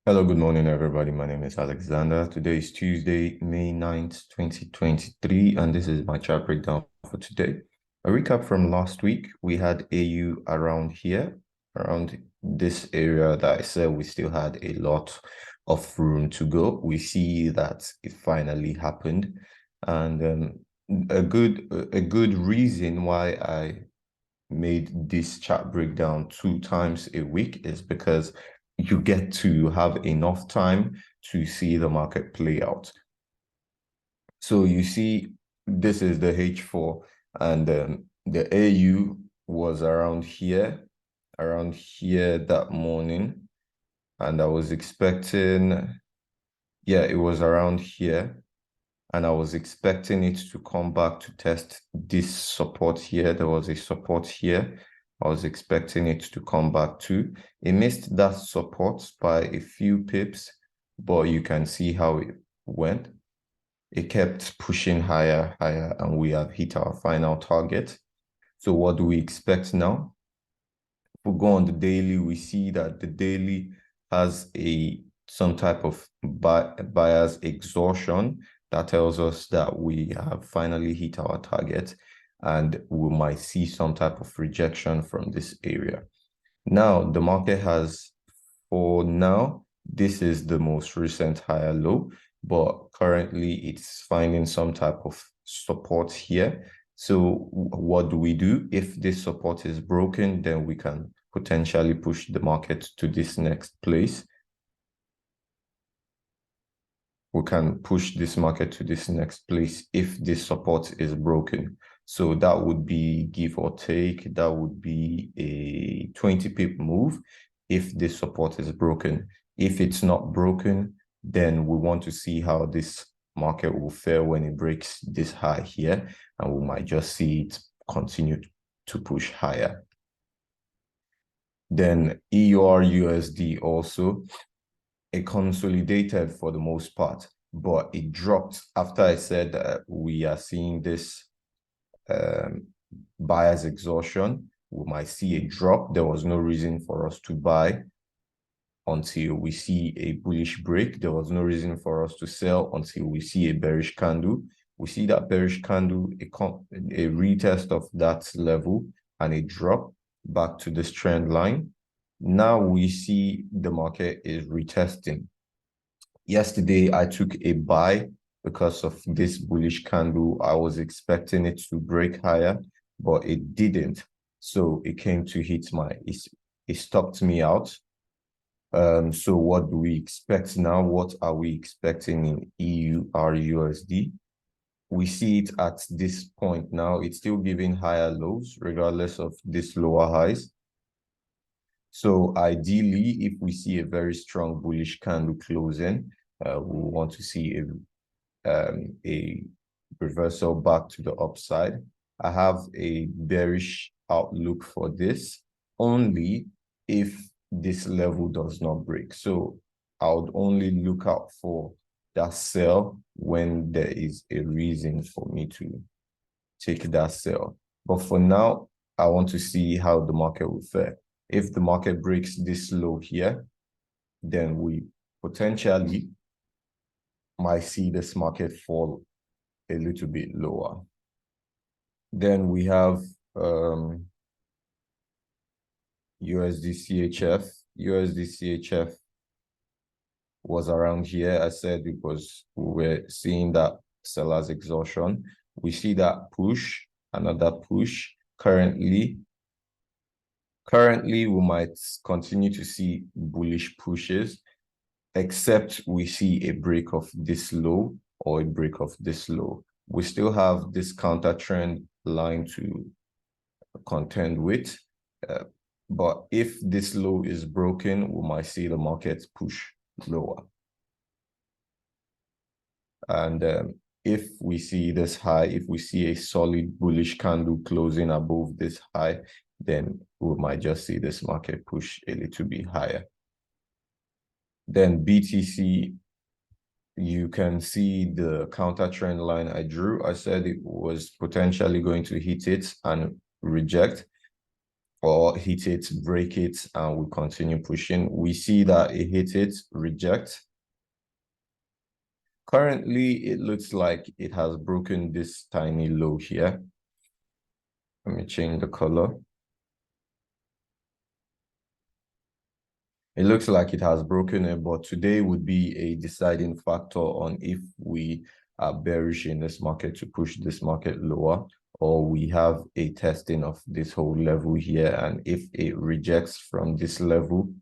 Hello, good morning, everybody. My name is Alexander. Today is Tuesday, May 9th, 2023, and this is my chart breakdown for today. A recap from last week, we had AU around here, around this area that I said we still had a lot of room to go. We see that it finally happened, and a good reason why I made this chart breakdown 2 times a week is because you get to have enough time to see the market play out. So you see, this is the H4, and the AU was around here that morning, and I was expecting, yeah, it was around here, and I was expecting it to come back to test this support here. There was a support here. I was expecting it to come back to. It missed that support by a few pips, but you can see how it went. It kept pushing higher, and we have hit our final target. So what do we expect now? If we go on the daily, we see that the daily has some type of buyer's exhaustion that tells us that we have finally hit our target, and we might see some type of rejection from this area. Now, the market has, for now, this is the most recent higher low, but currently it's finding some type of support here. So what do we do? If this support is broken, then we can potentially push the market to this next place. We can push this market to this next place if this support is broken. So that would be, give or take, that would be a 20 pip move if this support is broken. If it's not broken, then we want to see how this market will fare when it breaks this high here, and we might just see it continue to push higher. Then EUR USD also, it consolidated for the most part, but it dropped after I said that we are seeing this buyer's exhaustion. We might see a drop. There was no reason for us to buy until we see a bullish break. There was no reason for us to sell until we see a bearish candle. We see that bearish candle, a retest of that level, and a drop back to this trend line. Now we see the market is retesting. Yesterday, I took a buy because of this bullish candle. I was expecting it to break higher, but it didn't. So it came to hit it stopped me out. So what do we expect now? What are we expecting in EUR/USD? We see it at this point now. It's still giving higher lows regardless of this lower highs. So ideally, if we see a very strong bullish candle closing, we want to see a reversal back to the upside. I have a bearish outlook for this only if this level does not break. So I would only look out for that sell when there is a reason for me to take that sell. But for now, I want to see how the market will fare. If the market breaks this low here, then we potentially might see this market fall a little bit lower. Then we have USD/CHF. USD/CHF was around here. I said we were seeing that seller's exhaustion. We see that push, another push. Currently, we might continue to see bullish pushes, except we see a break of this low or a break of this low. We still have this counter trend line to contend with. But if this low is broken, we might see the market push lower. And if we see this high, if we see a solid bullish candle closing above this high, then we might just see this market push a little bit higher. Then BTC, you can see the counter trend line I drew. I said it was potentially going to hit it and reject. or hit it, break it, and we continue pushing. We see that it hit it, reject. Currently, it looks like it has broken this tiny low here. Let me change the color. It looks like it has broken it, but today would be a deciding factor on if we are bearish in this market to push this market lower, or we have a testing of this whole level here. And if it rejects from this level,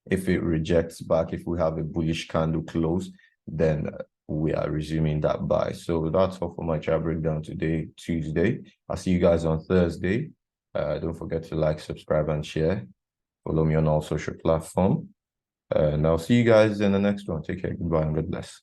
if it rejects back, if we have a bullish candle close, then we are resuming that buy. So that's all for my chart breakdown today, Tuesday. I'll see you guys on Thursday. Don't forget to like, subscribe, and share. Follow me on all social platforms. And I'll see you guys in the next one. Take care. Goodbye and God bless.